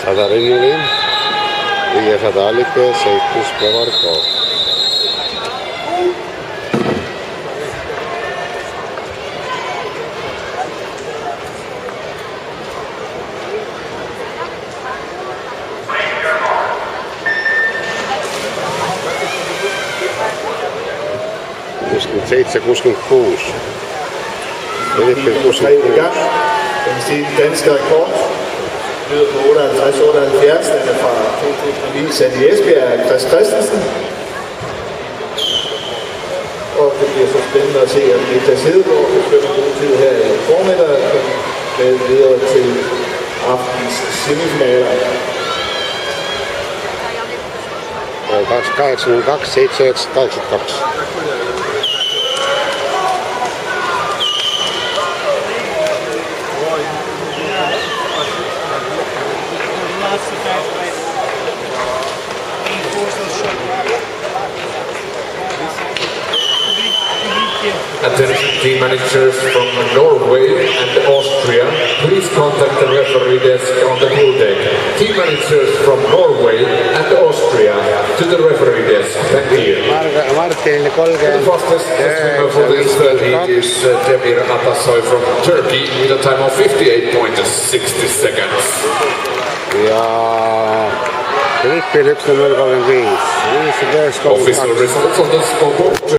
100 rinnuli, 500 allike, 7 Pevarko. Seitse 66. Den stil danske rekord lyder på 58-78. Den er fra 2009 sat i Esbjerg af Chris Christensen. Og det bliver så spændende at se, at Niklas Hedegaard kan køre en god tid her i formiddag med videre til aftens semifinaler. 2802, 782. Attention team managers from Norway and Austria, please contact the referee desk on the pool deck. Team managers from Norway and Austria to the referee desk. Thank you. Martin 30. The fastest swimmer for this heat is Demir Atasoy from Turkey with a time of 58.60 seconds. Ja Rippil 1.035. Official results of the scoreboard.